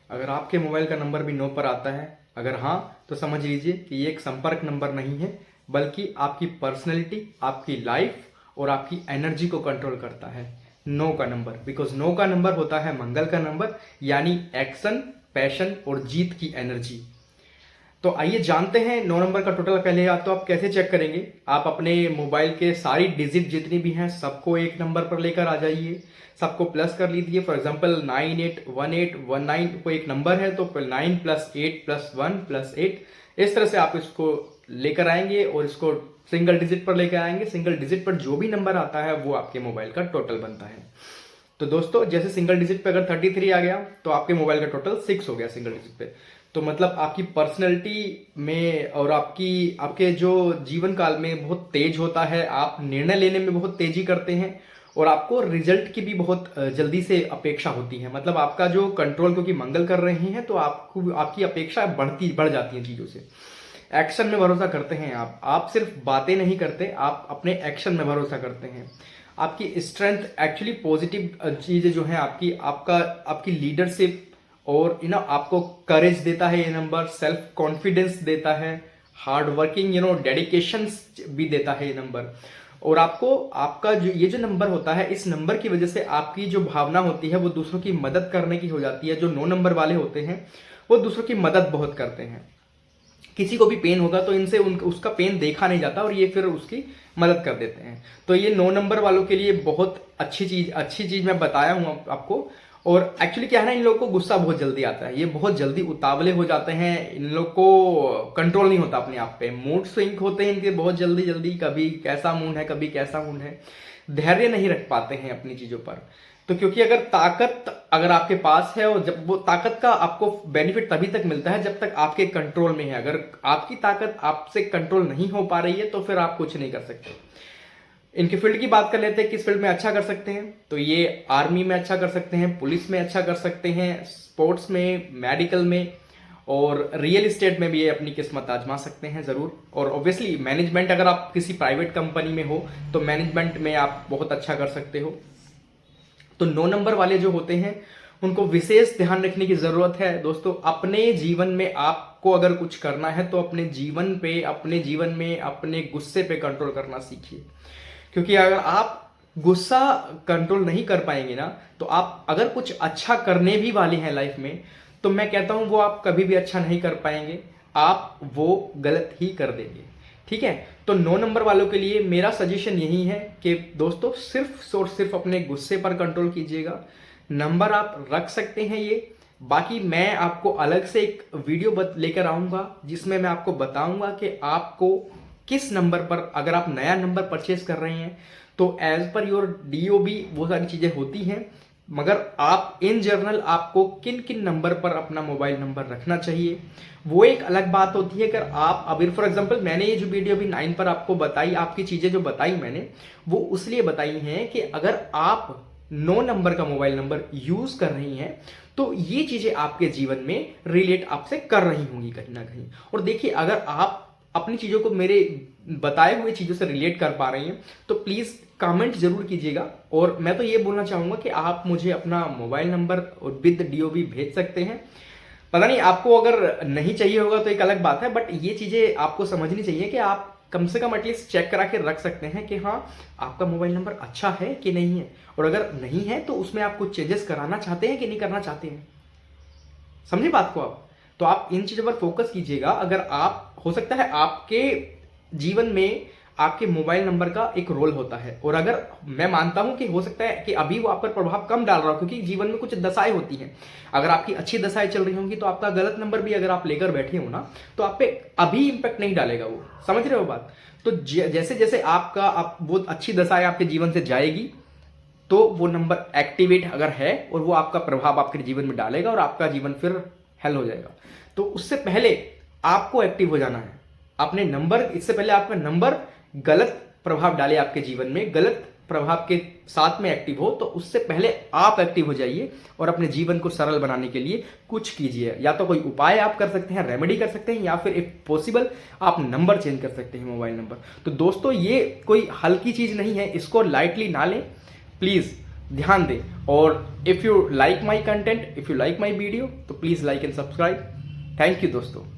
अगर आपके मोबाइल का नंबर भी 9 पर आता है, अगर हाँ, तो समझ लीजिए कि ये एक संपर्क नंबर नहीं है, बल्कि आपकी पर्सनैलिटी, आपकी लाइफ और आपकी एनर्जी को कंट्रोल करता है 9 का नंबर। बिकॉज 9 का नंबर होता है मंगल का नंबर, यानी एक्शन, पैशन और जीत की एनर्जी। तो आइए जानते हैं 9 नंबर का टोटल। पहले या तो आप कैसे चेक करेंगे, आप अपने मोबाइल के सारी डिजिट जितनी भी हैं सबको एक नंबर पर लेकर आ जाइए, सबको प्लस कर लीजिए। फॉर एग्जांपल 981819 को एक नंबर है, तो 9 + 8 + 1 + 8 इस तरह से आप इसको लेकर आएंगे और इसको सिंगल डिजिट पर लेकर आएंगे। सिंगल डिजिट पर जो भी नंबर आता है वो आपके मोबाइल का टोटल बनता है। तो दोस्तों, जैसे सिंगल डिजिट पे अगर 33 आ गया तो आपके मोबाइल का टोटल 6 हो गया सिंगल डिजिट पे। तो मतलब आपकी पर्सनैलिटी में और आपके जो जीवन काल में बहुत तेज होता है, आप निर्णय लेने में बहुत तेजी करते हैं और आपको रिजल्ट की भी बहुत जल्दी से अपेक्षा होती है। मतलब आपका जो कंट्रोल, क्योंकि मंगल कर रहे हैं तो आपको आपकी अपेक्षा बढ़ जाती है चीज़ों से। एक्शन में भरोसा करते हैं आप सिर्फ बातें नहीं करते, आप अपने एक्शन में भरोसा करते हैं। आपकी स्ट्रेंथ एक्चुअली पॉजिटिव चीज़ें जो है आपकी लीडरशिप और आपको करेज देता है ये नंबर, सेल्फ कॉन्फिडेंस देता है, हार्ड वर्किंग डेडिकेशन भी देता है ये नंबर। और आपको आपका जो ये जो नंबर होता है, इस नंबर की वजह से आपकी जो भावना होती है वो दूसरों की मदद करने की हो जाती है। जो 9 नंबर वाले होते हैं वो दूसरों की मदद बहुत करते हैं। किसी को भी पेन होगा तो इनसे उसका पेन देखा नहीं जाता और ये फिर उसकी मदद कर देते हैं। तो ये 9 नंबर वालों के लिए बहुत अच्छी चीज मैं बताया हूं आपको। और एक्चुअली क्या है ना, इन लोगों को गुस्सा बहुत जल्दी आता है, ये बहुत जल्दी उतावले हो जाते हैं, इन लोग को कंट्रोल नहीं होता अपने आप पे, मूड स्विंग होते हैं इनके बहुत जल्दी जल्दी, कभी कैसा मूड है कभी कैसा मूड है, धैर्य नहीं रख पाते हैं अपनी चीजों पर। तो क्योंकि अगर ताकत अगर आपके पास है, और जब वो ताकत का आपको बेनिफिट तभी तक मिलता है जब तक आपके कंट्रोल में है। अगर आपकी ताकत आपसे कंट्रोल नहीं हो पा रही है तो फिर आप कुछ नहीं कर सकते। इनके फील्ड की बात कर लेते हैं, किस फील्ड में अच्छा कर सकते हैं। तो ये आर्मी में अच्छा कर सकते हैं, पुलिस में अच्छा कर सकते हैं, स्पोर्ट्स में, मेडिकल में और रियल इस्टेट में भी ये अपनी किस्मत आजमा सकते हैं जरूर। और ऑब्वियसली मैनेजमेंट, अगर आप किसी प्राइवेट कंपनी में हो तो मैनेजमेंट में आप बहुत अच्छा कर सकते हो। तो 9 नंबर वाले जो होते हैं उनको विशेष ध्यान रखने की जरूरत है दोस्तों। अपने जीवन में आपको अगर कुछ करना है तो अपने जीवन में अपने गुस्से पे कंट्रोल करना सीखिए। क्योंकि अगर आप गुस्सा कंट्रोल नहीं कर पाएंगे ना, तो आप अगर कुछ अच्छा करने भी वाले हैं लाइफ में, तो मैं कहता हूं वो आप कभी भी अच्छा नहीं कर पाएंगे, आप वो गलत ही कर देंगे। ठीक है, तो 9 नंबर वालों के लिए मेरा सजेशन यही है कि दोस्तों सिर्फ और सिर्फ अपने गुस्से पर कंट्रोल कीजिएगा। नंबर आप रख सकते हैं ये, बाकी मैं आपको अलग से एक वीडियो लेकर आऊंगा जिसमें मैं आपको बताऊंगा कि आपको किस नंबर पर, अगर आप नया नंबर परचेज कर रहे हैं तो एज पर योर डीओबी वो सारी चीजें होती हैं, मगर आप इन जनरल आपको किन किन नंबर पर अपना मोबाइल नंबर रखना चाहिए वो एक अलग बात होती है। अगर आप अभी फॉर एग्जांपल मैंने ये जो वीडियो अभी 9 पर आपको बताई, आपकी चीजें जो बताई मैंने वो इसलिए बताई हैं कि अगर आप 9 नंबर का मोबाइल नंबर यूज कर रही हैं तो ये चीजें आपके जीवन में रिलेट आपसे कर रही होंगी कहीं ना कहीं। और देखिए, अगर आप अपनी चीजों को मेरे बताए हुए चीजों से रिलेट कर पा रही हैं तो प्लीज कमेंट जरूर कीजिएगा। और मैं तो ये बोलना चाहूंगा कि आप मुझे अपना मोबाइल नंबर और विद डीओबी भेज सकते हैं। पता नहीं आपको अगर नहीं चाहिए होगा तो एक अलग बात है, बट ये चीजें आपको समझनी चाहिए कि आप कम से कम एटलीस्ट चेक करा के रख सकते हैं कि हाँ आपका मोबाइल नंबर अच्छा है कि नहीं है, और अगर नहीं है तो उसमें आप कुछ चेंजेस कराना चाहते हैं कि नहीं करना चाहते हैं। समझे बात को आप? तो आप इन चीजों पर फोकस कीजिएगा। अगर आप, हो सकता है आपके जीवन में आपके मोबाइल नंबर का एक रोल होता है, और अगर मैं मानता हूं कि हो सकता है कि अभी वो आप पर प्रभाव कम डाल रहा हो, क्योंकि जीवन में कुछ दशाएं होती हैं। अगर आपकी अच्छी दशाएं चल रही होंगी तो आपका गलत नंबर भी अगर आप लेकर बैठे हो ना तो आप पे अभी इंपैक्ट नहीं डालेगा वो। समझ रहे हो बात? तो जैसे जैसे आप वो अच्छी दशाएं आपके जीवन से जाएगी तो वो नंबर एक्टिवेट अगर है और वो आपका प्रभाव आपके जीवन में डालेगा और आपका जीवन फिर हेल हो जाएगा। तो उससे पहले आपको एक्टिव हो जाना है। अपने नंबर, इससे पहले आपका नंबर गलत प्रभाव डाले आपके जीवन में, गलत प्रभाव के साथ में एक्टिव हो, तो उससे पहले आप एक्टिव हो जाइए और अपने जीवन को सरल बनाने के लिए कुछ कीजिए। या तो कोई उपाय आप कर सकते हैं, रेमेडी कर सकते हैं, या फिर इफ पॉसिबल आप नंबर चेंज कर सकते हैं, मोबाइल नंबर। तो दोस्तों ये कोई हल्की चीज नहीं है, इसको लाइटली ना लें प्लीज। ध्यान दें। और if you like my content, if you like my video, तो please like and subscribe. Thank you दोस्तों।